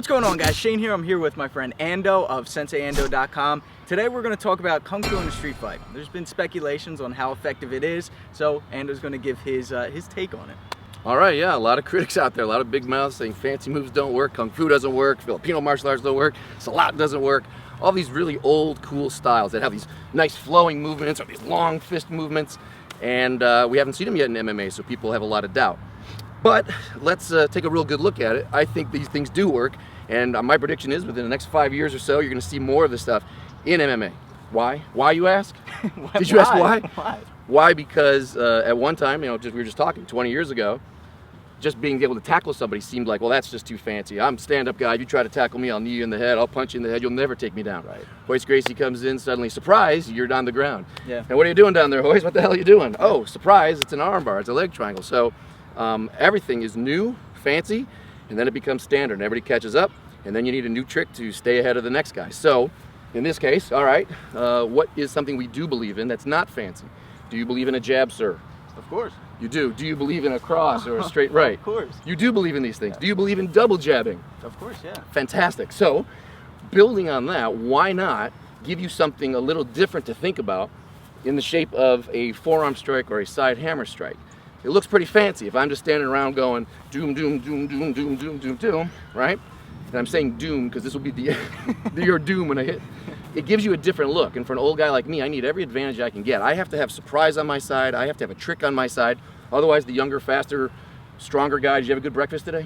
What's going on, guys? Shane here. I'm here with my friend Ando of SenseiAndo.com. Today we're going to talk about Kung Fu in a street fight. There's been speculations on how effective it is, so Ando's going to give his take on it. All right, yeah, a lot of critics out there, a lot of big mouths saying fancy moves don't work, Kung Fu doesn't work, Filipino martial arts don't work, Salat doesn't work. All these really old, cool styles that have these nice flowing movements or these long fist movements, and we haven't seen them yet in MMA, so people have a lot of doubt. But let's take a real good look at it. I think these things do work, and my prediction is within the next 5 years or so, you're going to see more of this stuff in MMA. Why? Why, you ask? Did you ask why? Why? Why? Because at one time, we were just talking 20 years ago, just being able to tackle somebody seemed like, well, that's just too fancy. I'm a stand-up guy. If you try to tackle me, I'll knee you in the head. I'll punch you in the head. You'll never take me down. Right. Royce Gracie comes in, suddenly, surprise, you're on the ground. Yeah. And what are you doing down there, Royce? What the hell are you doing? Oh, surprise, it's an arm bar. It's a leg triangle. So everything is new, fancy, and then it becomes standard. And everybody catches up, and then you need a new trick to stay ahead of the next guy. So in this case, all right, what is something we do believe in that's not fancy? Do you believe in a jab, sir? Of course. You do. Do you believe in a cross or a straight right? Of course. You do believe in these things. Yeah. Do you believe in double jabbing? Of course, yeah. Fantastic. So, building on that, why not give you something a little different to think about in the shape of a forearm strike or a side hammer strike? It looks pretty fancy. If I'm just standing around going doom, doom, doom, doom, doom, doom, doom, doom, right? And I'm saying doom because this will be your doom when I hit. It gives you a different look, and for an old guy like me, I need every advantage I can get. I have to have surprise on my side. I have to have a trick on my side. Otherwise, the younger, faster, stronger guy, did you have a good breakfast today?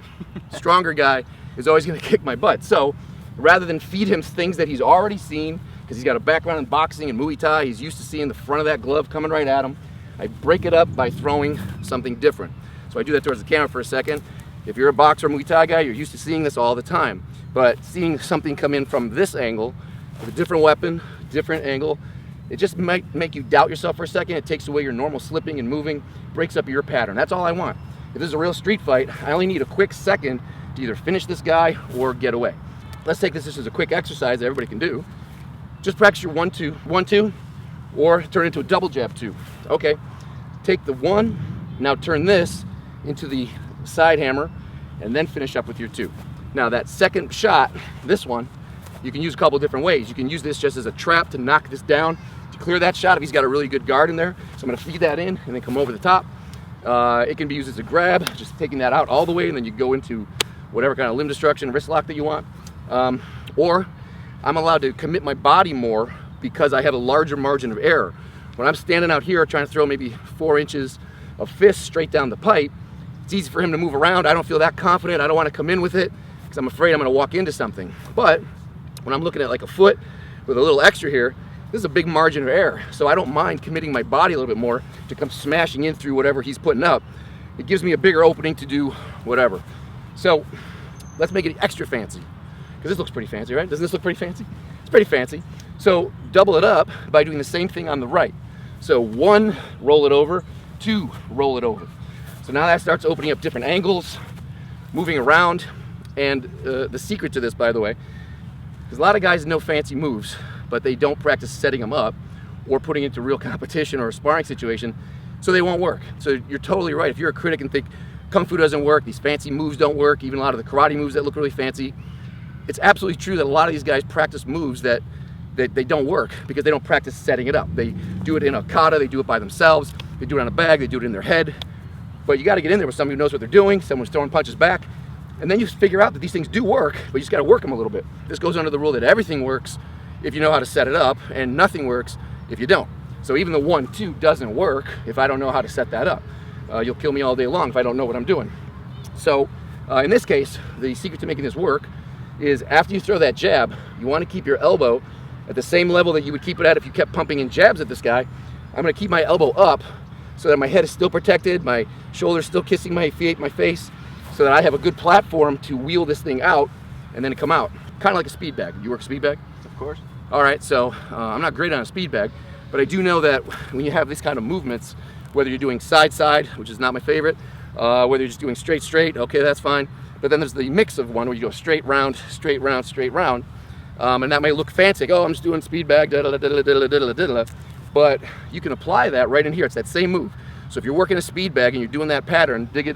Stronger guy is always going to kick my butt. So rather than feed him things that he's already seen, because he's got a background in boxing and Muay Thai, he's used to seeing the front of that glove coming right at him, I break it up by throwing something different. So I do that towards the camera for a second. If you're a boxer or Muay Thai guy, you're used to seeing this all the time. But seeing something come in from this angle, with a different weapon, different angle, it just might make you doubt yourself for a second. It takes away your normal slipping and moving, breaks up your pattern. That's all I want. If this is a real street fight, I only need a quick second to either finish this guy or get away. Let's take this just as a quick exercise that everybody can do. Just practice your 1-2, 1-2, or turn it into a double jab 2. Okay, take the 1, now turn this into the side hammer, and then finish up with your 2. Now that second shot, this one, you can use a couple different ways. You can use this just as a trap to knock this down, to clear that shot if he's got a really good guard in there. So I'm gonna feed that in and then come over the top. It can be used as a grab, just taking that out all the way, and then you go into whatever kind of limb destruction, wrist lock that you want. Or I'm allowed to commit my body more because I have a larger margin of error. When I'm standing out here trying to throw maybe 4 inches of fist straight down the pipe, it's easy for him to move around. I don't feel that confident. I don't want to come in with it because I'm afraid I'm going to walk into something. But when I'm looking at like a foot with a little extra here, this is a big margin of error. So I don't mind committing my body a little bit more to come smashing in through whatever he's putting up. It gives me a bigger opening to do whatever. So let's make it extra fancy, because this looks pretty fancy, right? Doesn't this look pretty fancy? It's pretty fancy. So double it up by doing the same thing on the right. So 1, roll it over, 2, roll it over. So now that starts opening up different angles, moving around. And the secret to this, by the way, because a lot of guys know fancy moves, but they don't practice setting them up or putting into real competition or a sparring situation, so they won't work. So you're totally right. If you're a critic and think Kung Fu doesn't work, these fancy moves don't work, even a lot of the karate moves that look really fancy, it's absolutely true that a lot of these guys practice moves that they don't work because they don't practice setting it up. They do it in a kata, they do it by themselves, they do it on a bag, they do it in their head. But you got to get in there with somebody who knows what they're doing, someone who's throwing punches back. And then you figure out that these things do work, but you just got to work them a little bit. This goes under the rule that everything works if you know how to set it up, and nothing works if you don't. So even the 1-2 doesn't work if I don't know how to set that up. You'll kill me all day long if I don't know what I'm doing. So in this case, the secret to making this work is after you throw that jab, you want to keep your elbow at the same level that you would keep it at if you kept pumping in jabs at this guy. I'm going to keep my elbow up so that my head is still protected, my shoulder's still kissing my face, so that I have a good platform to wheel this thing out and then come out. Kind of like a speed bag. You work a speed bag? Of course. All right, so I'm not great on a speed bag, but I do know that when you have these kind of movements, whether you're doing side, which is not my favorite, whether you're just doing straight, okay, that's fine. But then there's the mix of one where you go straight round, straight round, straight round. And that may look fancy, like, oh, I'm just doing speed bag, but you can apply that right in here. It's that same move. So if you're working a speed bag and you're doing that pattern, dig it,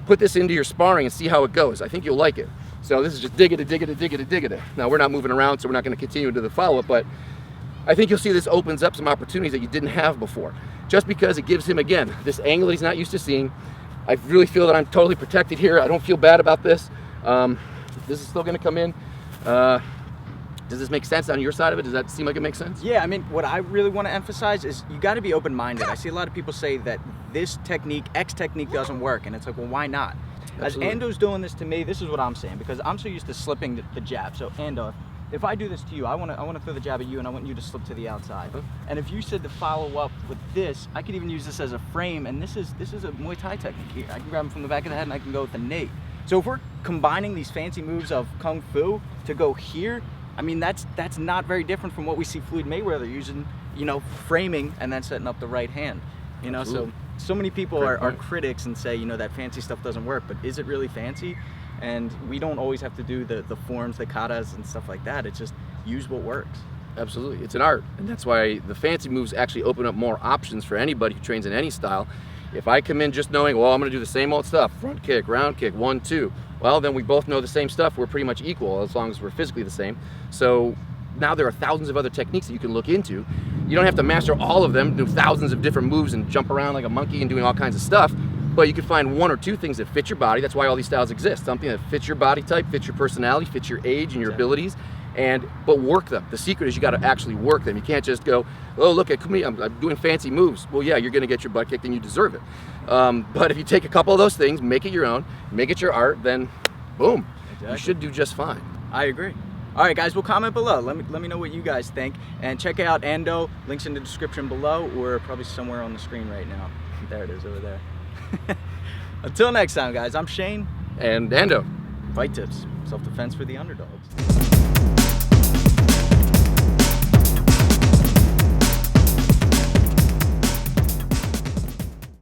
put this into your sparring and see how it goes. I think you'll like it. So this is just dig it. Now we're not moving around, so we're not going to continue into the follow-up, but I think you'll see this opens up some opportunities that you didn't have before. Just because it gives him, again, this angle that he's not used to seeing. I really feel that I'm totally protected here. I don't feel bad about this. This is still going to come in. Does this make sense on your side of it? Does that seem like it makes sense? Yeah, I mean, what I really want to emphasize is you got to be open-minded. I see a lot of people say that this technique, X technique, doesn't work, and it's like, well, why not? Absolutely. As Ando's doing this to me, this is what I'm saying, because I'm so used to slipping the jab. So Ando, if I do this to you, I want to throw the jab at you, and I want you to slip to the outside. And if you said to follow up with this, I could even use this as a frame, and this is a Muay Thai technique here. I can grab him from the back of the head, and I can go with the knee. So if we're combining these fancy moves of Kung Fu to go here, I mean, that's not very different from what we see Floyd Mayweather using, you know, framing and then setting up the right hand. You know, so many people are critics and say, you know, that fancy stuff doesn't work, but is it really fancy? And we don't always have to do the forms, the katas and stuff like that. It's just use what works. Absolutely, it's an art, and that's why the fancy moves actually open up more options for anybody who trains in any style. If I come in just knowing, well, I'm going to do the same old stuff, front kick, round kick, 1, 2, well, then we both know the same stuff. We're pretty much equal as long as we're physically the same. So now there are thousands of other techniques that you can look into. You don't have to master all of them, do thousands of different moves and jump around like a monkey and doing all kinds of stuff, but you can find 1 or 2 things that fit your body. That's why all these styles exist. Something that fits your body type, fits your personality, fits your age and your abilities, but work them. The secret is you got to actually work them. You can't just go, oh, look at me, I'm doing fancy moves. Well, yeah, you're going to get your butt kicked and you deserve it. But if you take a couple of those things, make it your own, make it your art, then boom, you should do just fine. I agree. All right, guys, well, comment below. Let me know what you guys think. And check out Ando. Links in the description below, or probably somewhere on the screen right now. There it is over there. Until next time, guys, I'm Shane. And Ando. Fight tips, self-defense for the underdogs.